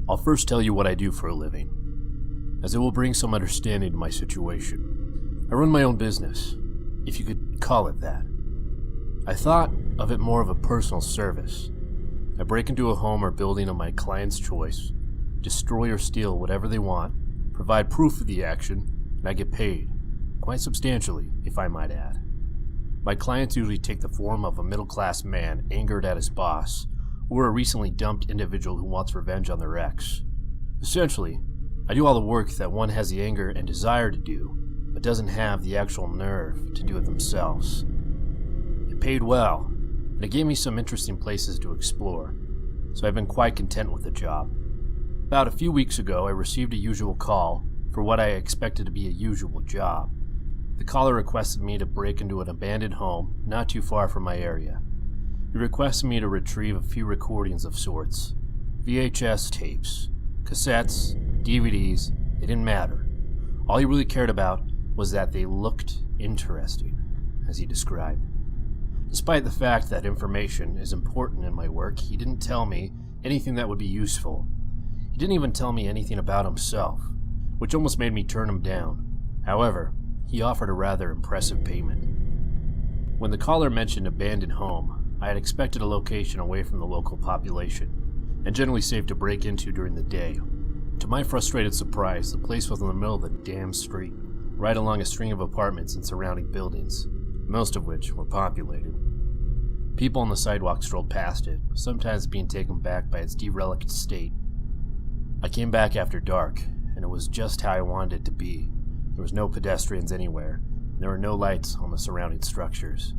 I'll first tell you what I do for a living, as it will bring some understanding to my situation. I run my own business, if you could call it that. I thought of it more of a personal service. I break into a home or building of my client's choice, destroy or steal whatever they want, provide proof of the action, and I get paid, quite substantially, if I might add. My clients usually take the form of a middle-class man angered at his boss, or a recently dumped individual who wants revenge on their ex. Essentially, I do all the work that one has the anger and desire to do, but doesn't have the actual nerve to do it themselves. It paid well, and it gave me some interesting places to explore, so I've been quite content with the job. About a few weeks ago, I received a usual call for what I expected to be a usual job. The caller requested me to break into an abandoned home not too far from my area. He requested me to retrieve a few recordings of sorts. VHS tapes, cassettes, DVDs, they didn't matter. All he really cared about was that they looked interesting, as he described. Despite the fact that information is important in my work, he didn't tell me anything that would be useful. He didn't even tell me anything about himself, which almost made me turn him down. However, he offered a rather impressive payment. When the caller mentioned abandoned home, I had expected a location away from the local population, and generally safe to break into during the day. To my frustrated surprise, the place was in the middle of the damn street, right along a string of apartments and surrounding buildings, most of which were populated. People on the sidewalk strolled past it, sometimes being taken back by its derelict state. I came back after dark, and it was just how I wanted it to be. There was no pedestrians anywhere, and there were no lights on the surrounding structures.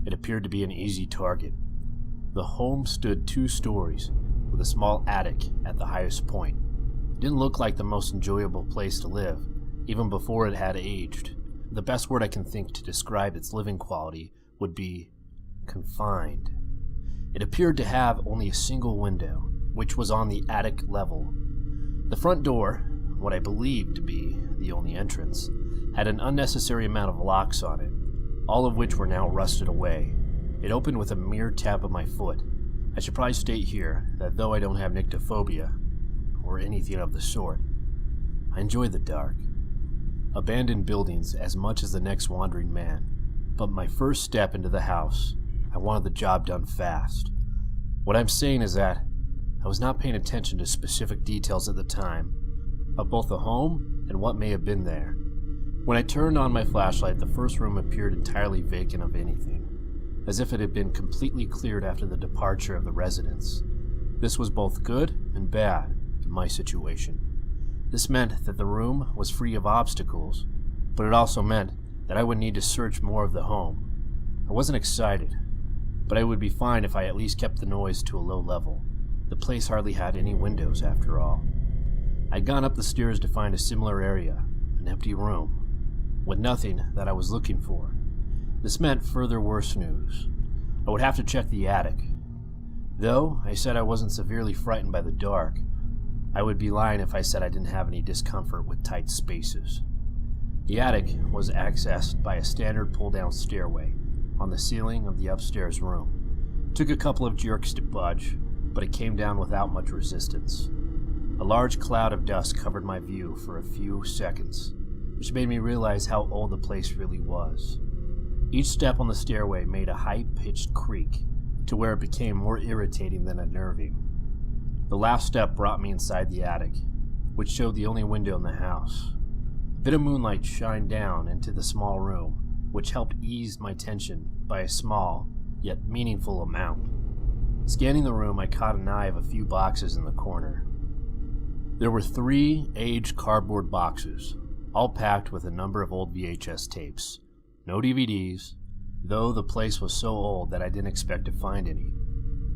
It appeared to be an easy target. The home stood 2 stories, with a small attic at the highest point. It didn't look like the most enjoyable place to live, even before it had aged. The best word I can think to describe its living quality would be confined. It appeared to have only a single window, which was on the attic level. The front door, what I believed to be the only entrance, had an unnecessary amount of locks on it, all of which were now rusted away. It opened with a mere tap of my foot. I should probably state here that though I don't have nyctophobia, or anything of the sort, I enjoy the dark. Abandoned buildings as much as the next wandering man, but my first step into the house, I wanted the job done fast. What I'm saying is that I was not paying attention to specific details at the time of both the home and what may have been there. When I turned on my flashlight, the first room appeared entirely vacant of anything, as if it had been completely cleared after the departure of the residents. This was both good and bad in my situation. This meant that the room was free of obstacles, but it also meant that I would need to search more of the home. I wasn't excited, but I would be fine if I at least kept the noise to a low level. The place hardly had any windows after all. I'd gone up the stairs to find a similar area, an empty room, with nothing that I was looking for. This meant further worse news. I would have to check the attic. Though I said I wasn't severely frightened by the dark, I would be lying if I said I didn't have any discomfort with tight spaces. The attic was accessed by a standard pull-down stairway on the ceiling of the upstairs room. It took a couple of jerks to budge, but it came down without much resistance. A large cloud of dust covered my view for a few seconds, which made me realize how old the place really was. Each step on the stairway made a high-pitched creak, to where it became more irritating than unnerving. The last step brought me inside the attic, which showed the only window in the house. A bit of moonlight shined down into the small room, which helped ease my tension by a small, yet meaningful amount. Scanning the room, I caught an eye of a few boxes in the corner. There were 3 aged cardboard boxes, all packed with a number of old VHS tapes. No DVDs, though the place was so old that I didn't expect to find any.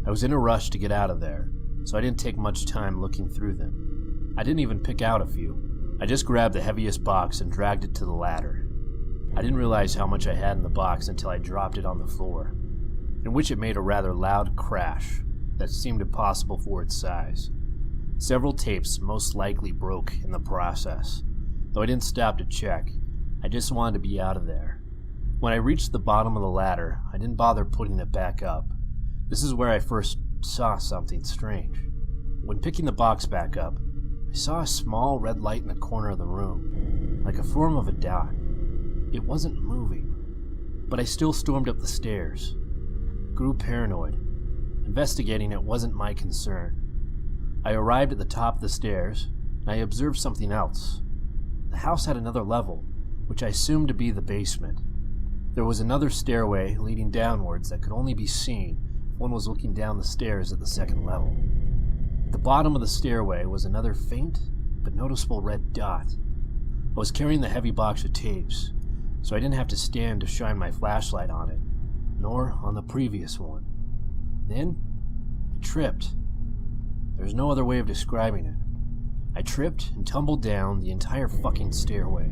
I was in a rush to get out of there, so I didn't take much time looking through them. I didn't even pick out a few. I just grabbed the heaviest box and dragged it to the ladder. I didn't realize how much I had in the box until I dropped it on the floor, in which it made a rather loud crash that seemed impossible for its size. Several tapes most likely broke in the process. Though I didn't stop to check, I just wanted to be out of there. When I reached the bottom of the ladder, I didn't bother putting it back up. This is where I first saw something strange. When picking the box back up, I saw a small red light in the corner of the room, like a form of a dot. It wasn't moving, but I still stormed up the stairs. Grew paranoid. Investigating it wasn't my concern. I arrived at the top of the stairs, and I observed something else. The house had another level, which I assumed to be the basement. There was another stairway leading downwards that could only be seen if one was looking down the stairs at the second level. At the bottom of the stairway was another faint but noticeable red dot. I was carrying the heavy box of tapes, so I didn't have to stand to shine my flashlight on it, nor on the previous one. Then, I tripped. There's no other way of describing it. I tripped and tumbled down the entire fucking stairway,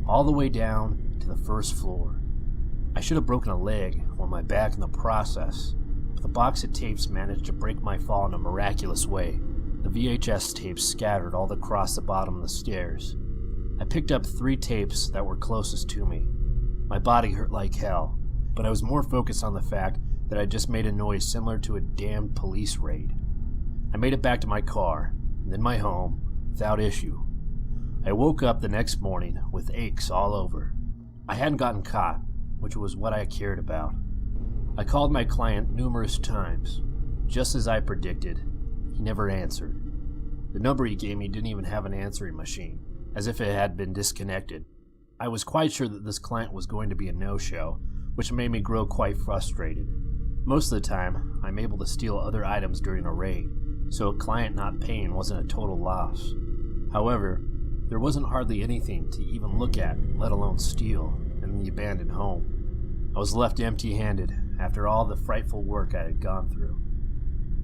all the way down to the first floor. I should have broken a leg or my back in the process, but the box of tapes managed to break my fall in a miraculous way. The VHS tapes scattered all across the bottom of the stairs. I picked up 3 tapes that were closest to me. My body hurt like hell, but I was more focused on the fact that I just made a noise similar to a damned police raid. I made it back to my car, and then my home, without issue. I woke up the next morning with aches all over. I hadn't gotten caught, which was what I cared about. I called my client numerous times. Just as I predicted, he never answered. The number he gave me didn't even have an answering machine, as if it had been disconnected. I was quite sure that this client was going to be a no-show, which made me grow quite frustrated. Most of the time, I'm able to steal other items during a raid, so a client not paying wasn't a total loss. However, there wasn't hardly anything to even look at, let alone steal, in the abandoned home. I was left empty-handed after all the frightful work I had gone through.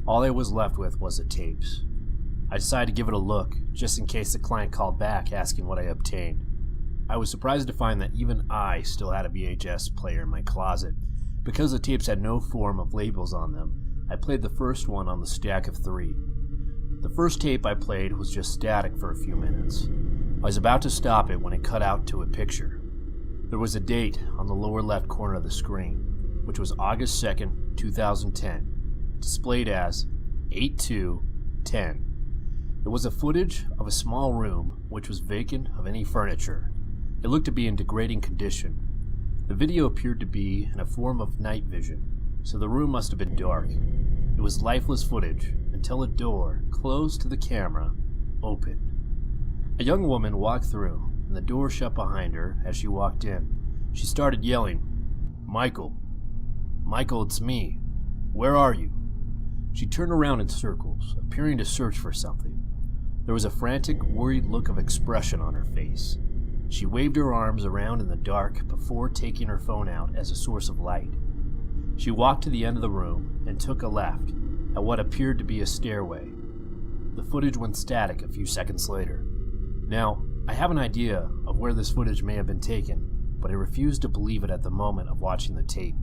All I was left with was the tapes. I decided to give it a look, just in case the client called back asking what I obtained. I was surprised to find that even I still had a VHS player in my closet. Because the tapes had no form of labels on them, I played the first one on the stack of 3. The first tape I played was just static for a few minutes. I was about to stop it when it cut out to a picture. There was a date on the lower left corner of the screen, which was August 2nd, 2010, displayed as 8/2/10. It was a footage of a small room which was vacant of any furniture. It looked to be in degrading condition. The video appeared to be in a form of night vision, so the room must have been dark. It was lifeless footage until a door, close to the camera, opened. A young woman walked through, and the door shut behind her as she walked in. She started yelling, "Michael! Michael, it's me. Where are you?" She turned around in circles, appearing to search for something. There was a frantic, worried look of expression on her face. She waved her arms around in the dark before taking her phone out as a source of light. She walked to the end of the room and took a left at what appeared to be a stairway. The footage went static a few seconds later. Now, I have an idea of where this footage may have been taken, but I refused to believe it at the moment of watching the tape.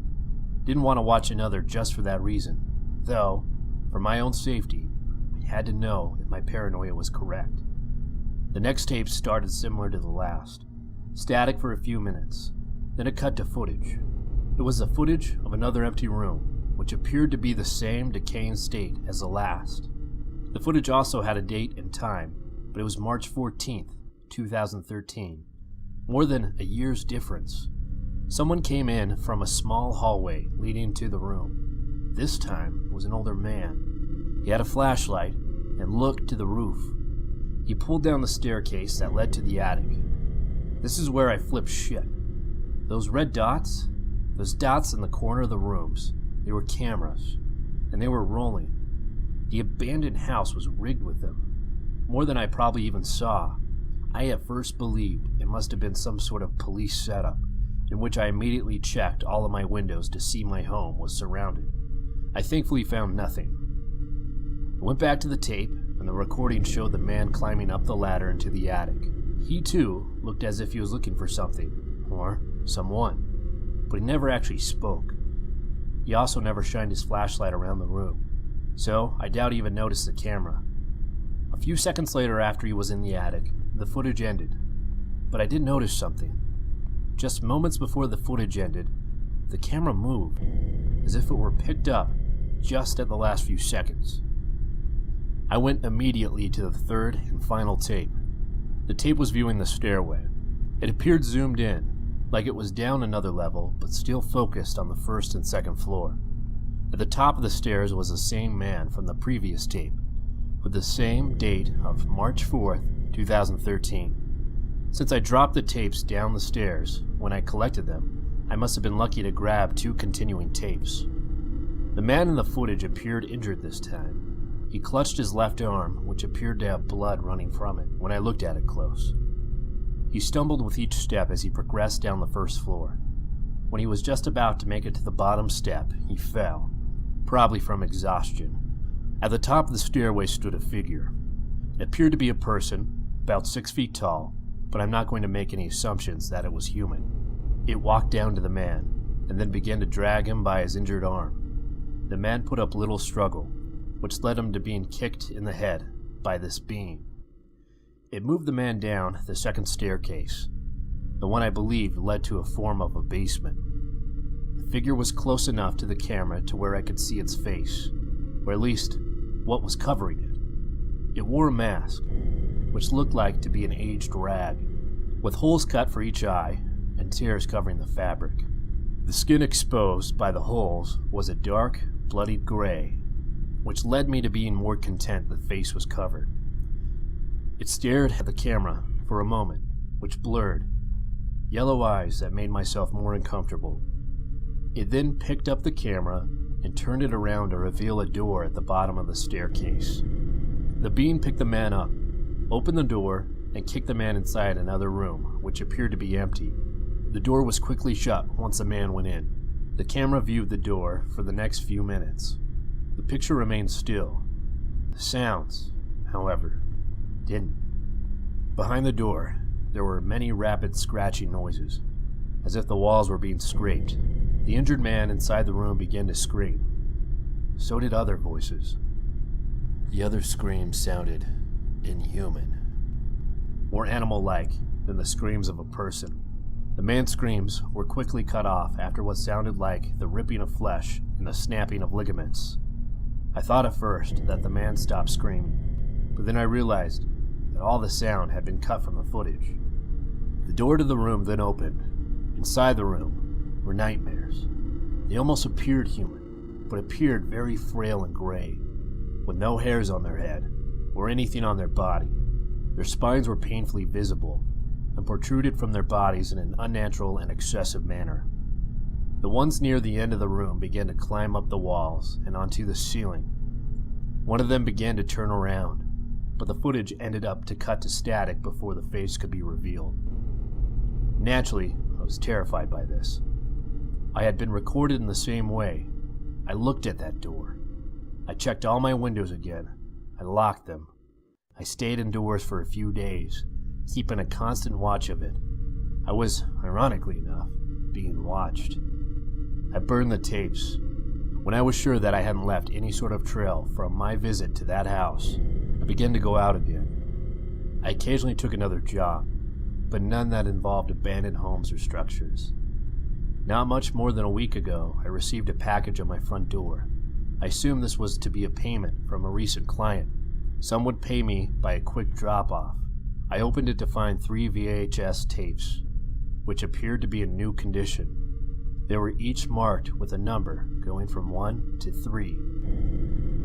Didn't want to watch another just for that reason, though, for my own safety, I had to know if my paranoia was correct. The next tape started similar to the last, static for a few minutes, then it cut to footage. It was the footage of another empty room, which appeared to be the same decaying state as the last. The footage also had a date and time, but it was March 14th, 2013. More than a year's difference. Someone came in from a small hallway leading to the room. This time it was an older man. He had a flashlight and looked to the roof. He pulled down the staircase that led to the attic. This is where I flipped shit. Those red dots, those dots in the corner of the rooms, they were cameras, and they were rolling. The abandoned house was rigged with them. More than I probably even saw. I at first believed it must have been some sort of police setup, in which I immediately checked all of my windows to see my home was surrounded. I thankfully found nothing. I went back to the tape, and the recording showed the man climbing up the ladder into the attic. He too looked as if he was looking for something, or someone, but he never actually spoke. He also never shined his flashlight around the room, so I doubt he even noticed the camera. A few seconds later, after he was in the attic, the footage ended, but I did notice something. Just moments before the footage ended, the camera moved, as if it were picked up just at the last few seconds. I went immediately to the third and final tape. The tape was viewing the stairway. It appeared zoomed in, like it was down another level, but still focused on the first and second floor. At the top of the stairs was the same man from the previous tape, with the same date of March 4th, 2013. Since I dropped the tapes down the stairs when I collected them, I must have been lucky to grab 2 continuing tapes. The man in the footage appeared injured this time. He clutched his left arm, which appeared to have blood running from it when I looked at it close. He stumbled with each step as he progressed down the first floor. When he was just about to make it to the bottom step, he fell, probably from exhaustion. At the top of the stairway stood a figure. It appeared to be a person, about 6 feet tall, but I'm not going to make any assumptions that it was human. It walked down to the man, and then began to drag him by his injured arm. The man put up little struggle, which led him to being kicked in the head by this being. It moved the man down the second staircase, the one I believe led to a form of a basement. The figure was close enough to the camera to where I could see its face, or at least what was covering it. It wore a mask, which looked like to be an aged rag, with holes cut for each eye and tears covering the fabric. The skin exposed by the holes was a dark, bloodied gray, which led me to being more content the face was covered. It stared at the camera for a moment, which blurred, yellow eyes that made myself more uncomfortable. It then picked up the camera and turned it around to reveal a door at the bottom of the staircase. The being picked the man up, opened the door, and kicked the man inside another room, which appeared to be empty. The door was quickly shut once the man went in. The camera viewed the door for the next few minutes. The picture remained still. The sounds, however, didn't. Behind the door, there were many rapid scratching noises, as if the walls were being scraped. The injured man inside the room began to scream. So did other voices. The other screams sounded inhuman, more animal-like than the screams of a person. The man's screams were quickly cut off after what sounded like the ripping of flesh and the snapping of ligaments. I thought at first that the man stopped screaming, but then I realized that all the sound had been cut from the footage. The door to the room then opened. Inside the room were nightmares. They almost appeared human, but appeared very frail and gray, with no hairs on their head or anything on their body. Their spines were painfully visible and protruded from their bodies in an unnatural and excessive manner. The ones near the end of the room began to climb up the walls and onto the ceiling. One of them began to turn around, but the footage ended up to cut to static before the face could be revealed. Naturally, I was terrified by this. I had been recorded in the same way. I looked at that door. I checked all my windows again. I locked them. I stayed indoors for a few days, keeping a constant watch of it. I was, ironically enough, being watched. I burned the tapes. When I was sure that I hadn't left any sort of trail from my visit to that house, I began to go out again. I occasionally took another job, but none that involved abandoned homes or structures. Not much more than a week ago, I received a package on my front door. I assumed this was to be a payment from a recent client. Some would pay me by a quick drop-off. I opened it to find 3 VHS tapes, which appeared to be in new condition. They were each marked with a number going from 1 to 3.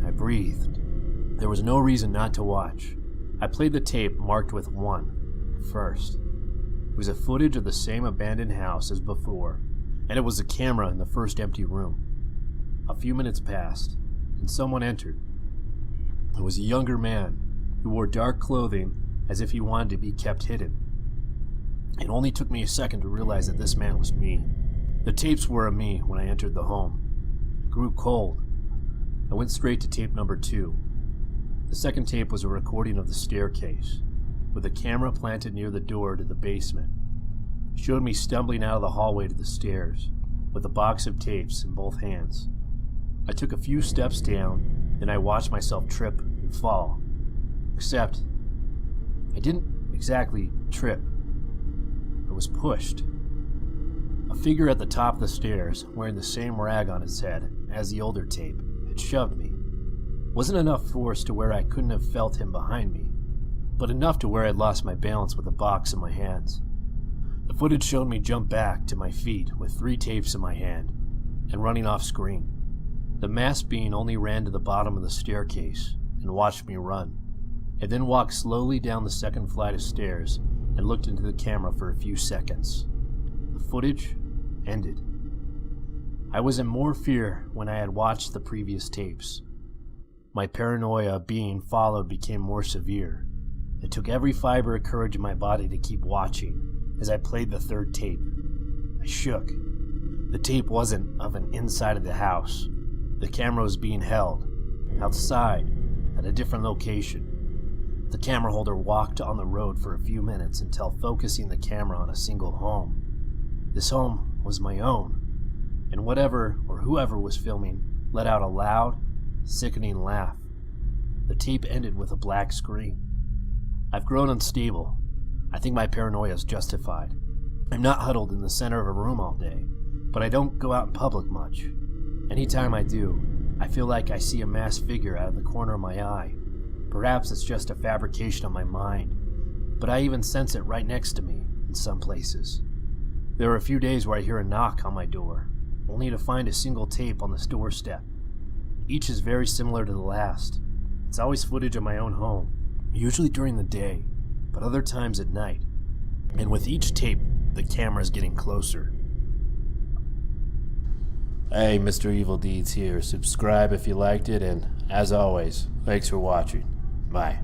I breathed. There was no reason not to watch. I played the tape marked with 1 first. It was a footage of the same abandoned house as before, and it was the camera in the first empty room. A few minutes passed, and someone entered. It was a younger man who wore dark clothing as if he wanted to be kept hidden. It only took me a second to realize that this man was me. The tapes were of me when I entered the home. It grew cold. I went straight to tape number 2. The second tape was a recording of the staircase, with a camera planted near the door to the basement. It showed me stumbling out of the hallway to the stairs, with a box of tapes in both hands. I took a few steps down, then I watched myself trip and fall. Except, I didn't exactly trip. I was pushed. A figure at the top of the stairs, wearing the same rag on its head as the older tape, had shoved me. Wasn't enough force to where I couldn't have felt him behind me, but enough to where I'd lost my balance with the box in my hands. The footage showed me jump back to my feet with 3 tapes in my hand and running off screen. The masked being only ran to the bottom of the staircase and watched me run, and then walked slowly down the second flight of stairs and looked into the camera for a few seconds. The footage ended. I was in more fear when I had watched the previous tapes. My paranoia of being followed became more severe. It took every fiber of courage in my body to keep watching as I played the 3rd tape. I shook. The tape wasn't of an inside of the house. The camera was being held outside at a different location. The camera holder walked on the road for a few minutes until focusing the camera on a single home. This home was my own, and whatever or whoever was filming let out a loud, sickening laugh. The tape ended with a black screen. I've grown unstable. I think my paranoia is justified. I'm not huddled in the center of a room all day, but I don't go out in public much. Anytime I do, I feel like I see a masked figure out of the corner of my eye. Perhaps it's just a fabrication of my mind, but I even sense it right next to me in some places. There are a few days where I hear a knock on my door, only to find a single tape on the doorstep. Each is very similar to the last. It's always footage of my own home, usually during the day, but other times at night. And with each tape, the camera's getting closer. Hey, Mr. Evil Deeds here. Subscribe if you liked it, and as always, thanks for watching. Bye.